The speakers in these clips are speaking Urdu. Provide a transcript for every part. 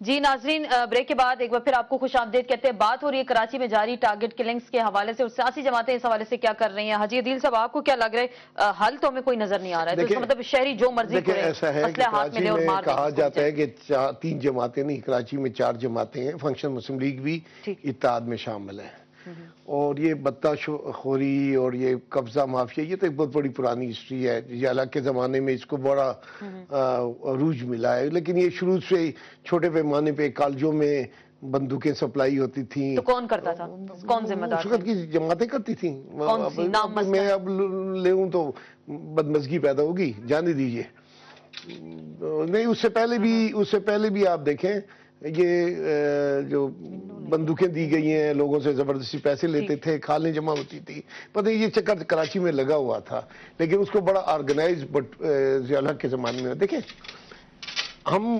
جی ناظرین، بریک کے بعد ایک بار پھر آپ کو خوش آمدید کہتے ہیں۔ بات ہو رہی ہے کراچی میں جاری ٹارگٹ کلنگز کے حوالے سے، اور سیاسی جماعتیں اس حوالے سے کیا کر رہی ہیں۔ حاجی عدیل صاحب، آپ کو کیا لگ رہا ہے؟ حل تو ہمیں کوئی نظر نہیں آ رہا ہے، تو اس کا مطلب شہری جو مرضی کرے، ایسا ہے کہ کراچی میں کہا جاتا ہے کہ 3 جماعتیں نہیں، کراچی میں 4 جماعتیں ہیں، فنکشن مسلم لیگ بھی اتحاد میں شامل ہے، اور یہ بتہ خوری اور یہ قبضہ مافیا، یہ تو ایک بہت بڑی پرانی ہسٹری ہے۔ یہ الگ کے زمانے میں اس کو بڑا عروج ملا ہے، لیکن یہ شروع سے چھوٹے پیمانے پہ کالجوں میں بندوقیں سپلائی ہوتی تھیں۔ تو کون کرتا تھا؟ کون ذمہ دار اس وقت کی جماعتیں کرتی تھیں۔ میں اب لوں تو بدمزگی پیدا ہوگی، جانے دیجئے۔ نہیں، اس سے پہلے بھی آپ دیکھیں، یہ جو بندوقیں دی گئی ہیں، لوگوں سے زبردستی پیسے لیتے تھے، کھالیں جمع ہوتی تھی، پتہ یہ چکر کراچی میں لگا ہوا تھا، لیکن اس کو بڑا آرگنائز ضیاء الحق کے زمانے میں دیکھیں، ہم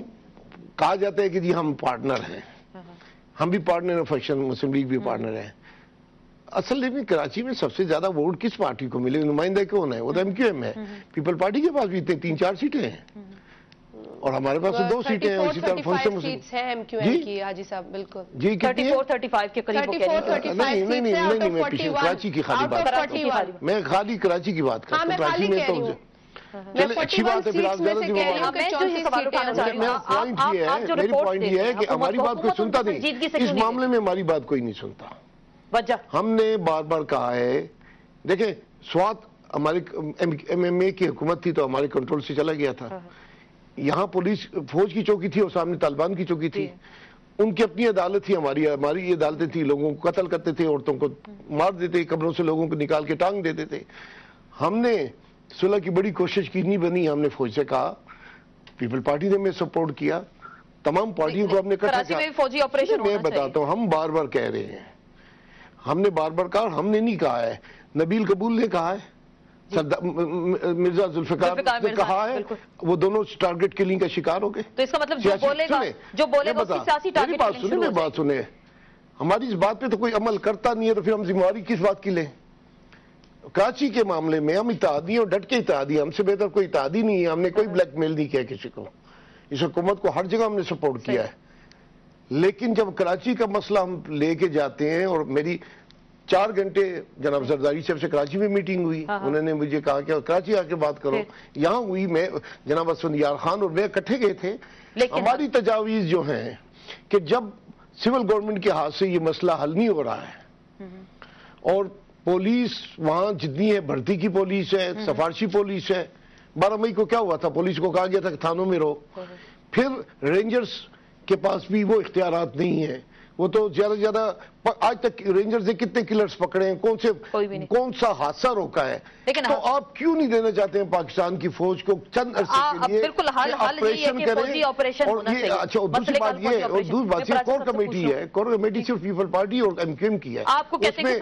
کہا جاتا ہے کہ جی ہم پارٹنر ہیں، ہم بھی پارٹنر ہیں، فنکشن مسلم لیگ بھی پارٹنر ہیں۔ اصل میں کراچی میں سب سے زیادہ ووٹ کس پارٹی کو ملے، نمائندہ کون ہے؟ وہ تو ایم کیو ایم ہے۔ پیپل پارٹی کے پاس بھی 3-4 سیٹیں ہیں، اور ہمارے پاس 2 سیٹیں ہیں۔ اسی طرح فنکشن سیٹس ہیں ایم کیو ایم کی، حاجی صاحب بالکل جی 34-35 کے قریب وہ کہہ رہی ہیں۔ نہیں، میں کراچی کی خالی بات، میں خالی کراچی کی بات کرتا ہوں، کراچی میں تو چلے اچھی بات ہے، پھر آپ زیادہ سے میری پوائنٹ یہ ہے کہ ہماری بات کوئی سنتا نہیں، اس معاملے میں ہماری بات کوئی نہیں سنتا۔ ہم نے بار بار کہا ہے، دیکھیں سوات ہماری ایم اے کی حکومت تھی تو ہمارے کنٹرول سے چلا گیا تھا، یہاں پولیس فوج کی چوکی تھی اور سامنے طالبان کی چوکی تھی، ان کی اپنی عدالت تھی، ہماری عدالتیں تھی، لوگوں کو قتل کرتے تھے، عورتوں کو مار دیتے، قبروں سے لوگوں کو نکال کے ٹانگ دیتے تھے۔ ہم نے صلح کی بڑی کوشش کی، نہیں بنی، ہم نے فوج سے کہا، پیپل پارٹی نے میں سپورٹ کیا، تمام پارٹیوں کو ہم نے اکٹھا کیا۔ میں بتاتا ہوں، ہم بار بار کہہ رہے ہیں، ہم نے بار بار کہا، اور ہم نے نہیں کہا ہے، نبیل قبول نے کہا ہے، مرزا ذوالفقار نے کہا ہے، وہ دونوں ٹارگٹ کلنگ کا شکار ہو گئے۔ تو اس کا مطلب جو بولے گا اس کی سیاسی ٹارگٹ کلنگ شروع ہو جائے۔ بات سنیں، ہماری اس بات پہ تو کوئی عمل کرتا نہیں ہے، تو پھر ہم ذمہ داری کس بات کی لیں؟ کراچی کے معاملے میں ہم اتحادی ہیں، اور ڈٹ کے اتحادی ہیں، ہم سے بہتر کوئی اتحادی نہیں ہے، ہم نے کوئی بلیک میل نہیں کیا کسی کو، اس حکومت کو ہر جگہ ہم نے سپورٹ کیا ہے۔ لیکن جب کراچی کا مسئلہ ہم لے کے جاتے ہیں، اور میری 4 گھنٹے جناب زرداری صاحب سے کراچی میں میٹنگ ہوئی، انہوں نے مجھے کہا کہ کراچی آ کے بات کرو، یہاں ہوئی، میں جناب اسفندیار خان اور میں اکٹھے گئے تھے۔ ہماری تجاویز جو ہیں کہ جب سول گورنمنٹ کے ہاتھ سے یہ مسئلہ حل نہیں ہو رہا ہے، اور پولیس وہاں جتنی ہے، بھرتی کی پولیس ہے، سفارشی پولیس ہے، 12 مئی کو کیا ہوا تھا، پولیس کو کہا گیا تھا کہ تھانوں میں رہو، پھر رینجرز کے پاس بھی وہ اختیارات نہیں ہیں، وہ تو زیادہ زیادہ آج تک رینجرز نے کتنے کلرز پکڑے ہیں، کون سا حادثہ روکا ہے، تو آپ کیوں نہیں دینا چاہتے ہیں پاکستان کی فوج کو چند عرصے کے لیے آپریشن کریں؟ اور یہ اچھا، دوسری بات یہ، اور دوسری بات یہ، کور کمیٹی ہے، کور کمیٹی صرف پیپل پارٹی اور ایم کیو ایم کی ہے، اس میں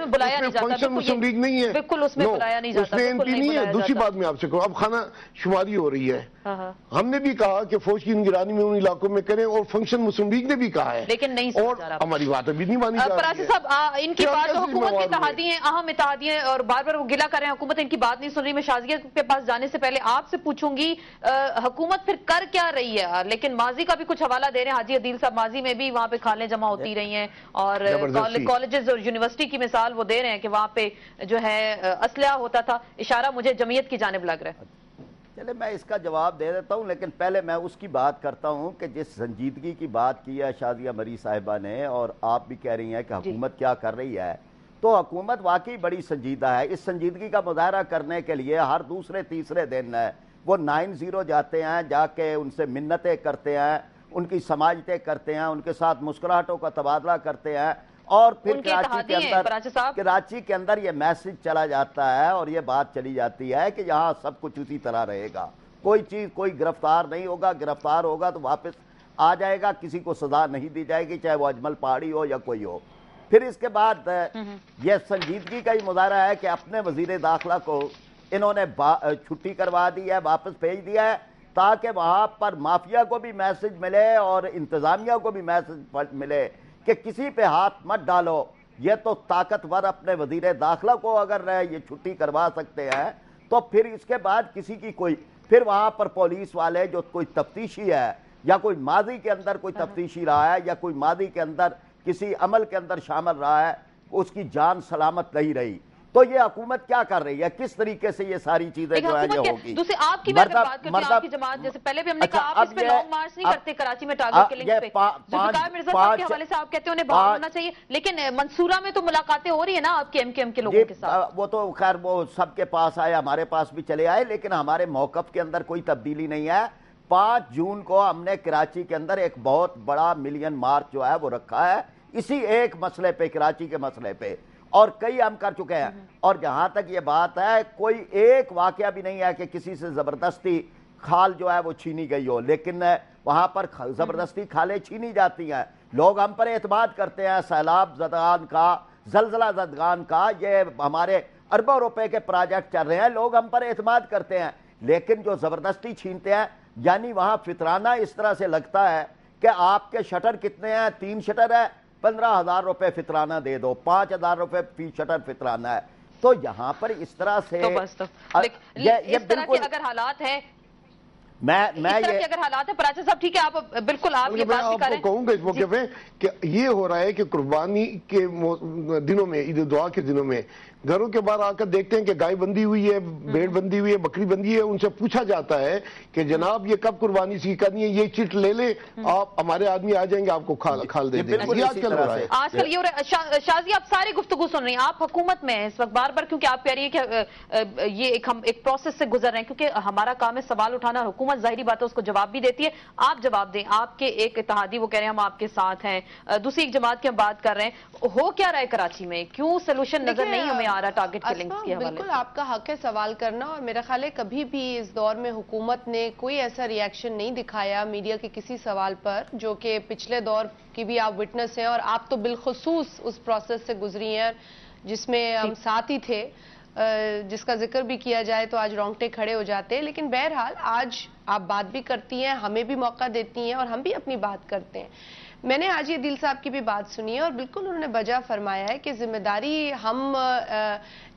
فنکشن مسلم لیگ نہیں ہے، اس میں ایم پی نہیں ہے۔ دوسری بات میں آپ سے کہوں، اب خانہ شماری ہو رہی ہے، ہم نے بھی کہا کہ فوج کی نگرانی میں ان علاقوں میں کریں، اور فنکشن مسلم لیگ نے بھی کہا ہے، لیکن نہیں، اور ہماری بات ابھی نہیں مانی جا رہی ہے۔ صاحب ان کی بات تو حکومت کے اتحادی ہیں، اہم اتحادی ہیں، اور بار بار وہ گلہ کر رہے ہیں حکومت ان کی بات نہیں سن رہی۔ میں شازیہ کے پاس جانے سے پہلے آپ سے پوچھوں گی، حکومت پھر کر کیا رہی ہے؟ لیکن ماضی کا بھی کچھ حوالہ دے رہے ہیں حاجی عدیل صاحب، ماضی میں بھی وہاں پہ کھالیں جمع ہوتی رہی ہیں، اور کالجز اور یونیورسٹی کی مثال وہ دے رہے ہیں کہ وہاں پہ جو ہے اسلحہ ہوتا تھا، اشارہ مجھے جمعیت کی جانب لگ رہا ہے۔ چلے میں اس کا جواب دے دیتا ہوں، لیکن پہلے میں اس کی بات کرتا ہوں کہ جس سنجیدگی کی بات کی ہے شازیہ مری صاحبہ نے، اور آپ بھی کہہ رہی ہیں کہ حکومت کیا کر رہی ہے، تو حکومت واقعی بڑی سنجیدہ ہے۔ اس سنجیدگی کا مظاہرہ کرنے کے لیے ہر دوسرے تیسرے دن وہ 9-0 جاتے ہیں، جا کے ان سے منتیں کرتے ہیں، ان کی سماجتیں کرتے ہیں، ان کے ساتھ مسکراہٹوں کا تبادلہ کرتے ہیں، اور پھر کراچی کے اندر یہ میسج چلا جاتا ہے، اور یہ بات چلی جاتی ہے کہ یہاں سب کچھ اسی طرح رہے گا، کوئی گرفتار نہیں ہوگا، گرفتار ہوگا تو واپس آ جائے گا، کسی کو سزا نہیں دی جائے گی، چاہے وہ اجمل پہاڑی ہو یا کوئی ہو۔ پھر اس کے بعد یہ سنجیدگی کا ہی مظاہرہ ہے کہ اپنے وزیر داخلہ کو انہوں نے چھٹی کروا دی ہے، واپس بھیج دیا ہے، تاکہ وہاں پر مافیا کو بھی میسج ملے اور انتظامیہ کو بھی میسج ملے کہ کسی پہ ہاتھ مت ڈالو۔ یہ تو طاقتور اپنے وزیر داخلہ کو اگر یہ چھٹی کروا سکتے ہیں، تو پھر اس کے بعد کسی کی پھر وہاں پر پولیس والے جو کوئی تفتیشی ہے یا کوئی ماضی کے اندر کوئی تفتیشی رہا ہے یا کوئی ماضی کے اندر کسی عمل کے اندر شامل رہا ہے، اس کی جان سلامت نہیں رہی، تو یہ حکومت کیا کر رہی ہے؟ کس طریقے سے یہ ساری چیزیں جو ہیں یہ ہوگی؟ دوسرے آپ کی بات کرتی ہوں، آپ کی جماعت جیسے پہلے بھی ہم نے کہا آپ اس پہ لانگ مارچ نہیں کرتے کراچی میں ٹارگٹ کلنگ پہ، ذوالفقار مرزا صاحب کے حوالے سے آپ کہتے ہیں انہیں باہر ہونا چاہیے، لیکن منصورہ میں تو ملاقاتیں ہو رہی ہیں نا آپ کے ایم کیو ایم کے لوگوں کے ساتھ؟ وہ تو خیر وہ سب کے پاس آئے، ہمارے پاس بھی چلے آئے، لیکن ہمارے موقف کے اندر کوئی تبدیلی نہیں ہے۔ 5 جون کو ہم نے کراچی کے اندر ایک بہت بڑا ملین مارچ جو ہے وہ رکھا ہے اسی ایک مسئلے پہ، کراچی کے مسئلے پہ، اور کئی ہم کر چکے ہیں۔ اور جہاں تک یہ بات ہے، کوئی ایک واقعہ بھی نہیں ہے کہ کسی سے زبردستی کھال جو ہے وہ چھینی گئی ہو، لیکن وہاں پر زبردستی کھالیں چھینی جاتی ہیں، لوگ ہم پر اعتماد کرتے ہیں، سیلاب زدگان کا، زلزلہ زدگان کا، یہ ہمارے اربوں روپے کے پروجیکٹ چل رہے ہیں، لوگ ہم پر اعتماد کرتے ہیں، لیکن جو زبردستی چھینتے ہیں، یعنی وہاں فطرانہ اس طرح سے لگتا ہے کہ آپ کے شٹر کتنے ہیں؟ 3 شٹر ہے، 15,000 روپے فطرانہ دے دو، 5,000 روپے فی شٹر فطرانہ ہے۔ تو یہاں پر اس طرح سے اس طرح کے اگر حالات ہیں، یہ اگر حالات ہے پراچا صاحب، ٹھیک ہے، آپ بالکل آپ یہ بات کر رہے ہیں، کہوں گا اس موقع پہ کہ یہ ہو رہا ہے کہ قربانی کے دنوں میں، عید دعا کے دنوں میں گھروں کے باہر آ کر دیکھتے ہیں کہ گائے بندی ہوئی ہے، بھیڑ بندی ہوئی ہے، بکری بندی ہے، ان سے پوچھا جاتا ہے کہ جناب یہ کب قربانی سی کرنی ہے، یہ چٹ لے لیں، آپ ہمارے آدمی آ جائیں گے آپ کو کھال دے دیں گے۔ یہ آج کل ہو رہا ہے، آج کل یہ ہو رہا ہے۔ شازی آپ ساری گفتگو سن رہی ہیں، آپ حکومت میں ہیں اس وقت، بار بار کیونکہ آپ کہہ رہی ہیں کہ یہ ہم ایک پروسیس سے گزر رہے ہیں، کیونکہ ہمارا کام ہے سوال اٹھانا، حکومت ظاہری بات ہے اس کو جواب بھی دیتی ہے، آپ جواب دیں۔ آپ کے ایک اتحادی وہ کہہ رہے ہیں ہم آپ کے ساتھ ہیں، دوسری ایک جماعت کی ہم بات کر رہے ہیں، ہو کیا رہا ہے کراچی میں؟ کیوں سولوشن نظر نہیں ہمیں آ رہا ٹارگٹ کلنگ؟ بالکل آپ کا حق ہے سوال کرنا، اور میرا خیال ہے کبھی بھی اس دور میں حکومت نے کوئی ایسا ریاکشن نہیں دکھایا میڈیا کے کسی سوال پر، جو کہ پچھلے دور کی بھی آپ وٹنس ہیں، اور آپ تو بالخصوص اس پروسیس سے گزری ہیں جس میں ہم ساتھ ہی تھے، جس کا ذکر بھی کیا جائے تو آج رونگٹے کھڑے ہو جاتے ہیں۔ لیکن بہرحال آج آپ بات بھی کرتی ہیں، ہمیں بھی موقع دیتی ہیں، اور ہم بھی اپنی بات کرتے ہیں۔ میں نے آج یہ دل صاحب کی بھی بات سنی ہے، اور بالکل انہوں نے بجا فرمایا ہے کہ ذمہ داری ہم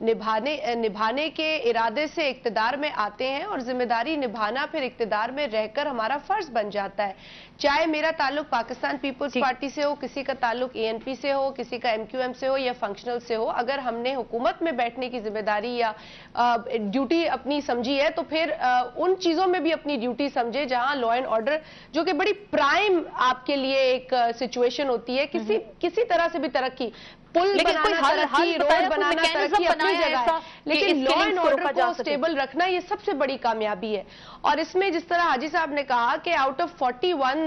نبھانے کے ارادے سے اقتدار میں آتے ہیں، اور ذمہ داری نبھانا پھر اقتدار میں رہ کر ہمارا فرض بن جاتا ہے، چاہے میرا تعلق پاکستان پیپلز پارٹی سے ہو، کسی کا تعلق ANP سے ہو، کسی کا MQM سے ہو یا فنکشنل سے ہو، اگر ہم نے حکومت میں بیٹھنے کی ذمہ داری یا ڈیوٹی اپنی سمجھی ہے تو پھر ان چیزوں میں بھی اپنی ڈیوٹی سمجھے جہاں لا اینڈ آرڈر، جو کہ بڑی پرائم آپ کے لیے ایک سچویشن ہوتی ہے، کسی طرح سے بھی ترقی، پل بنانا ترقی، روڈ بنانا ترقی اپنی جگہ ہے، لیکن لا اینڈ آرڈر کو سٹیبل رکھنا یہ سب سے بڑی کامیابی ہے۔ اور اس میں جس طرح حاجی صاحب نے کہا کہ آؤٹ آف 41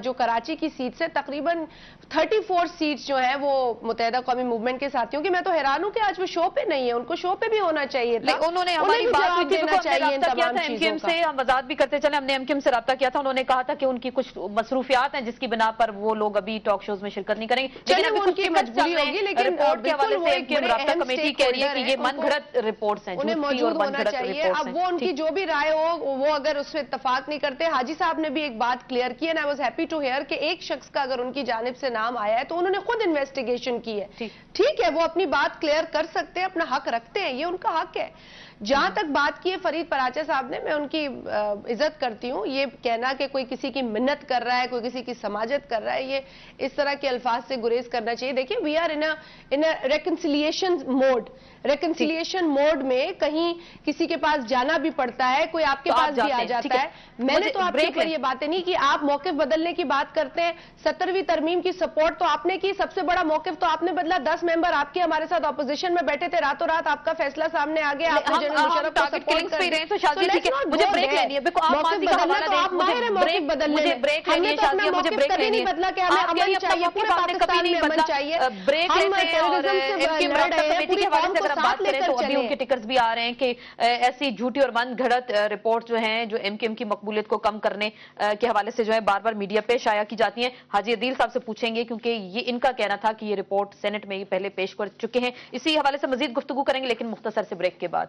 جو کراچی کی سیٹ سے تقریباً 34 سیٹس جو ہیں وہ متحدہ قومی موومنٹ کے ساتھیوں کی، میں تو حیران ہوں کہ آج وہ شو پہ نہیں ہے، ان کو شو پہ بھی ہونا چاہیے تھا، انہوں نے ہماری بات دینا چاہیے ان تمام چیزوں کا۔ ہم وضاحت بھی کرتے چلے، ہم نے MQM سے رابطہ کیا تھا، انہوں نے کہا تھا کہ ان کی کچھ مصروفیات ہیں جس کی بنا پر وہ لوگ ابھی ٹاک شوز میں شرکت نہیں کریں گے، لیکن ان کی مجبوری ہوگی، لیکن رپورٹ کے حوالے سے MQM رابطہ کمیٹی کہہ رہی ہے کہ یہ من گھڑت رپورٹس ہیں، انہیں موجود ہونا چاہیے۔ اب وہ ان کی جو بھی رائے ہو، وہ اگر اس سے اتفاق نہیں کرتے، حاجی صاحب نے بھی ایک بات کلیئر کی ہے، and I was happy to hear کہ ایک شخص کا اگر ان کی جانب سے نام آیا ہے تو انہوں نے خود انویسٹیگیشن کی ہے، ٹھیک ہے، وہ اپنی بات کلیئر کر سکتے ہیں، اپنا حق رکھتے ہیں، یہ ان کا حق ہے۔ جہاں تک بات کی ہے فرید پراچا صاحب نے، میں ان کی عزت کرتی ہوں، یہ کہنا کہ کوئی کسی کی منت کر رہا ہے، کوئی کسی کی سماجت کر رہا ہے، یہ اس طرح کے الفاظ سے گریز کرنا چاہیے۔ دیکھیں we are in reconciliation mode, reconciliation mode میں کہیں کسی کے پاس جانا بھی پڑتا ہے، کوئی آپ کے پاس بھی آ جاتا ہے۔ میں نے تو آپ کے اوپر یہ باتیں نہیں کہ آپ موقف بدلنے کی بات کرتے ہیں، 17ویں ترمیم کی سپورٹ تو آپ نے کی، سب سے بڑا موقف تو آپ نے بدلا، 10 ممبر آپ کے ہمارے ساتھ اپوزیشن میں بیٹھے تھے، راتوں رات آپ کا فیصلہ سامنے آ گیا، آپ نے مجھے بریک لینی ہے، آپ ماہر ہیں موقف بدلنے میں، ہم نے تو اپنا موقف کبھی نہیں بدلا کہ ہمیں امن چاہیے، پورے پاکستان میں امن چاہیے، ہم ٹیررزم سے لڑ رہے ہیں، پوری قوم کو ساتھ لے کر چلیں۔ ان کے ٹکرز بھی آ رہے ہیں کہ ایسی جھوٹی اور من گھڑت رپورٹ جو ہیں جو MQM کی مقبولیت کو کم کرنے کے حوالے سے جو ہے بار بار میڈیا پہ شائع کی جاتی ہیں۔ حاجی عدیل صاحب سے پوچھیں گے کیونکہ یہ ان کا کہنا تھا کہ یہ رپورٹ سینٹ میں ہی پہلے پیش کر چکے ہیں، اسی حوالے سے مزید گفتگو کریں گے لیکن مختصر سے بریک کے بعد۔